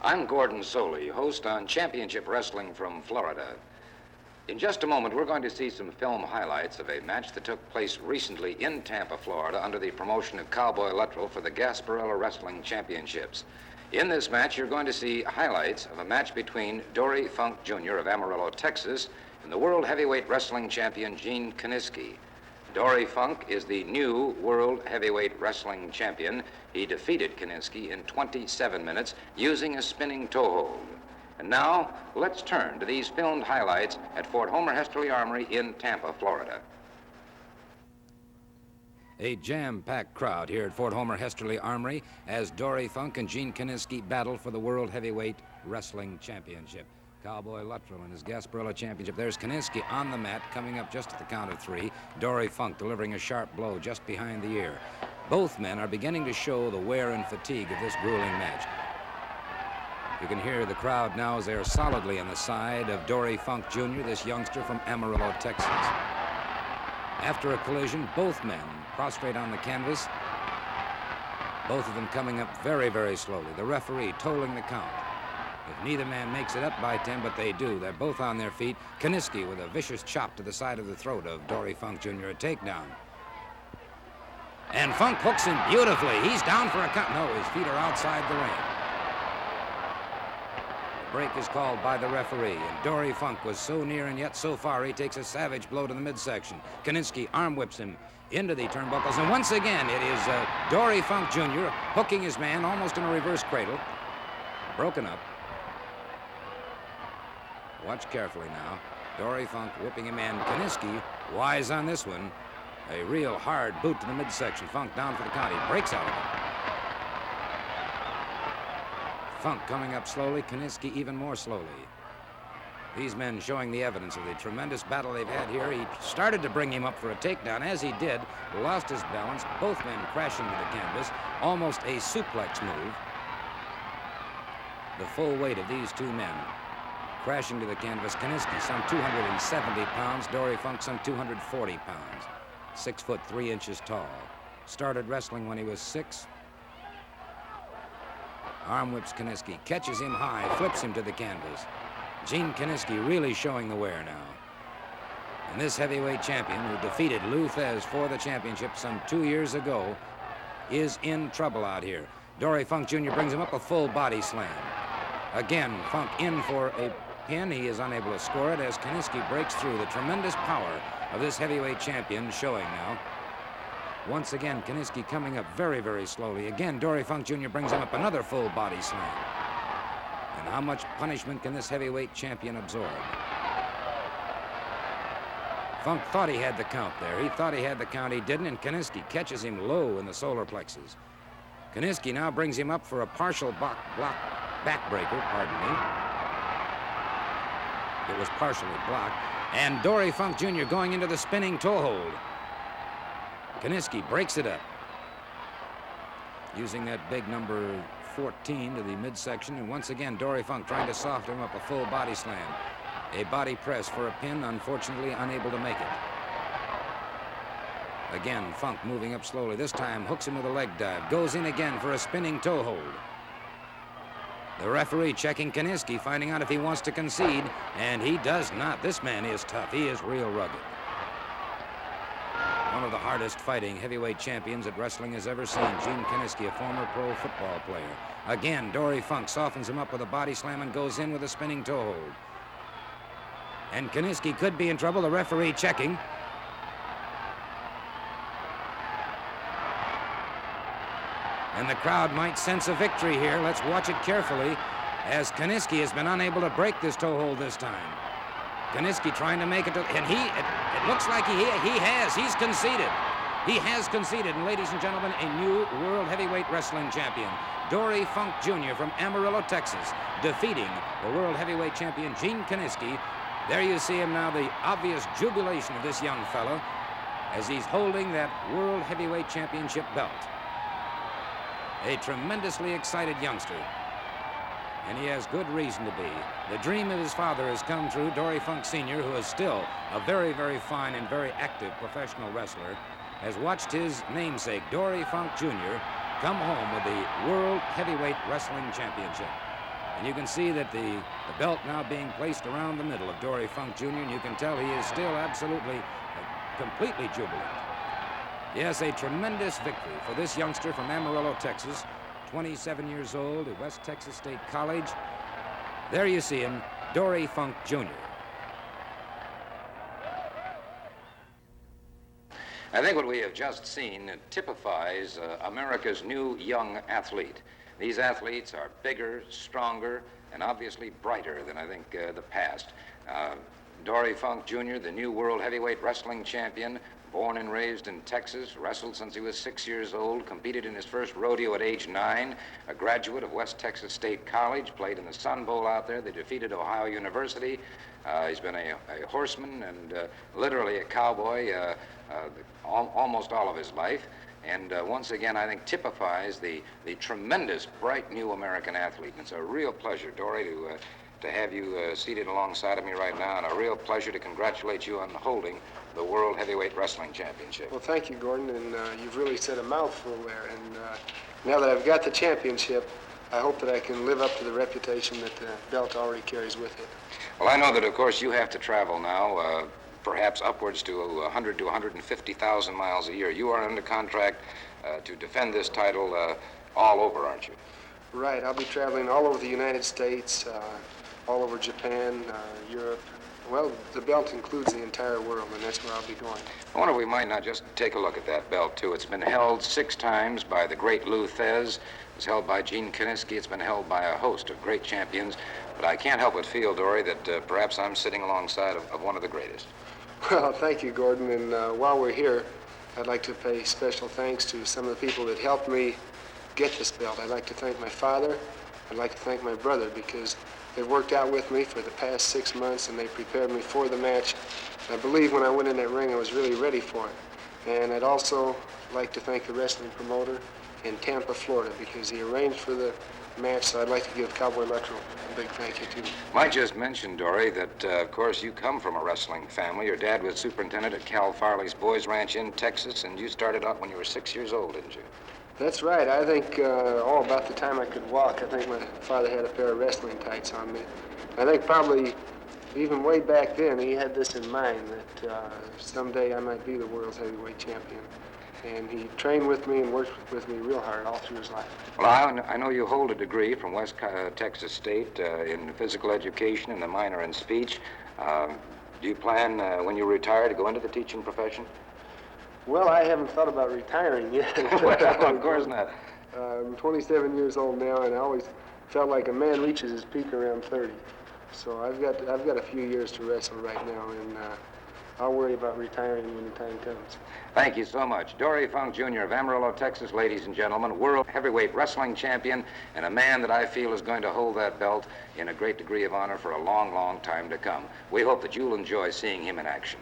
I'm Gordon Soley, host on Championship Wrestling from Florida. In just a moment, we're going to see some film highlights of a match that took place recently in Tampa, Florida, under the promotion of Cowboy Luttrell for the Gasparilla Wrestling Championships. In this match, you're going to see highlights of a match between Dory Funk Jr. of Amarillo, Texas, and the World Heavyweight Wrestling Champion Gene Kiniski. Dory Funk is the new World Heavyweight Wrestling Champion. He defeated Kiniski in 27 minutes using a spinning toe hold. And now, let's turn to these filmed highlights at Fort Homer Hesterly Armory in Tampa, Florida. A jam-packed crowd here at Fort Homer Hesterly Armory as Dory Funk and Gene Kiniski battle for the World Heavyweight Wrestling Championship. Cowboy Luttrell and his Gasparilla Championship. There's Kiniski on the mat, coming up just at the count of 3. Dory Funk delivering a sharp blow just behind the ear. Both men are beginning to show the wear and fatigue of this grueling match. You can hear the crowd now as they're solidly on the side of Dory Funk Jr., this youngster from Amarillo, Texas. After a collision, both men prostrate on the canvas, both of them coming up very, very slowly. The referee tolling the count. If neither man makes it up by 10, but they do, they're both on their feet. Kiniski with a vicious chop to the side of the throat of Dory Funk Jr., a takedown. And Funk hooks him beautifully. He's down for a count. No, his feet are outside the ring. The break is called by the referee, and Dory Funk was so near and yet so far, he takes a savage blow to the midsection. Kiniski arm whips him into the turnbuckles, and once again, it is Dory Funk Jr. hooking his man almost in a reverse cradle. Broken up. Watch carefully now. Dory Funk whipping him in. Kiniski, wise on this one. A real hard boot to the midsection. Funk down for the count. He breaks out of it. Funk coming up slowly. Kiniski even more slowly. These men showing the evidence of the tremendous battle they've had here. He started to bring him up for a takedown. As he did, lost his balance. Both men crashing to the canvas. Almost a suplex move. The full weight of these two men crashing to the canvas. Kiniski, some 270 pounds. Dory Funk, some 240 pounds. 6 foot 3 inches tall. Started wrestling when he was 6. Arm whips Kiniski, catches him high, flips him to the canvas. Gene Kiniski really showing the wear now. And this heavyweight champion who defeated Lou Thesz for the championship some 2 years ago is in trouble out here. Dory Funk Jr. brings him up a full body slam. Again, Funk in for a pin. He is unable to score it as Kiniski breaks through. The tremendous power of this heavyweight champion showing now. Once again, Kiniski coming up very, very slowly. Again, Dory Funk Jr. brings him up another full body slam. And how much punishment can this heavyweight champion absorb? Funk thought he had the count there. He thought he had the count. He didn't, and Kiniski catches him low in the solar plexus. Kiniski now brings him up for a partial backbreaker, pardon me. It was partially blocked. And Dory Funk Jr. going into the spinning toe hold. Kiniski breaks it up. Using that big number 14 to the midsection. And once again, Dory Funk trying to soften him up, a full body slam. A body press for a pin, unfortunately unable to make it. Again, Funk moving up slowly. This time hooks him with a leg dive. Goes in again for a spinning toe hold. The referee checking Kiniski, finding out if he wants to concede, and he does not. This man is tough. He is real rugged. One of the hardest fighting heavyweight champions that wrestling has ever seen. Gene Kiniski, a former pro football player. Again, Dory Funk softens him up with a body slam and goes in with a spinning toe hold. And Kiniski could be in trouble. The referee checking. And the crowd might sense a victory here. Let's watch it carefully as Kiniski has been unable to break this toe hold this time. Kiniski trying to make it, and it looks like he has. He's conceded. He has conceded. And ladies and gentlemen, a new World Heavyweight Wrestling Champion, Dory Funk Jr. from Amarillo, Texas, defeating the World Heavyweight Champion, Gene Kiniski. There you see him now, the obvious jubilation of this young fella as he's holding that World Heavyweight Championship belt. A tremendously excited youngster. And he has good reason to be. The dream of his father has come true. Dory Funk Sr., who is still a very, very fine and very active professional wrestler, has watched his namesake, Dory Funk Jr., come home with the World Heavyweight Wrestling Championship. And you can see that the belt now being placed around the middle of Dory Funk Jr., and you can tell he is still absolutely, completely jubilant. Yes, a tremendous victory for this youngster from Amarillo, Texas, 27 years old at West Texas State College. There you see him, Dory Funk Jr. I think what we have just seen typifies America's new young athlete. These athletes are bigger, stronger, and obviously brighter than I think the past. Dory Funk Jr., the new world heavyweight wrestling champion, born and raised in Texas, wrestled since he was 6 years old, competed in his first rodeo at age 9, a graduate of West Texas State College, played in the Sun Bowl out there. They defeated Ohio University. He's been a horseman and literally a cowboy almost all of his life. And once again, I think typifies the tremendous, bright new American athlete. And it's a real pleasure, Dory, to have you seated alongside of me right now, and a real pleasure to congratulate you on holding the World Heavyweight Wrestling Championship. Well, thank you, Gordon, and you've really said a mouthful there. And now that I've got the championship, I hope that I can live up to the reputation that the belt already carries with it. Well, I know that, of course, you have to travel now, perhaps upwards to 100 to 150,000 miles a year. You are under contract to defend this title all over, aren't you? Right. I'll be traveling all over the United States, all over Japan, Europe. Well, the belt includes the entire world, and that's where I'll be going. I wonder if we might not just take a look at that belt, too. It's been held 6 times by the great Lou Thesz. It's held by Gene Kiniski. It's been held by a host of great champions. But I can't help but feel, Dory, that perhaps I'm sitting alongside of one of the greatest. Well, thank you, Gordon. And while we're here, I'd like to pay special thanks to some of the people that helped me get this belt. I'd like to thank my father. I'd like to thank my brother, because they've worked out with me for the past 6 months, and they prepared me for the match. I believe when I went in that ring, I was really ready for it. And I'd also like to thank the wrestling promoter in Tampa, Florida, because he arranged for the match, so I'd like to give Cowboy Electro a big thank you, too. Might just mention, Dory, that, of course, you come from a wrestling family. Your dad was superintendent at Cal Farley's Boys Ranch in Texas, and you started out when you were 6 years old, didn't you? That's right. I think about the time I could walk, I think my father had a pair of wrestling tights on me. I think probably even way back then, he had this in mind, that someday I might be the world's heavyweight champion. And he trained with me and worked with me real hard all through his life. Well, I know you hold a degree from West Texas State in physical education and a minor in speech. Do you plan, when you retire, to go into the teaching profession? Well, I haven't thought about retiring yet. Well, of course not. I'm 27 years old now, and I always felt like a man reaches his peak around 30. So I've got a few years to wrestle right now, and I'll worry about retiring when the time comes. Thank you so much. Dory Funk Jr. of Amarillo, Texas, ladies and gentlemen, world heavyweight wrestling champion, and a man that I feel is going to hold that belt in a great degree of honor for a long, long time to come. We hope that you'll enjoy seeing him in action.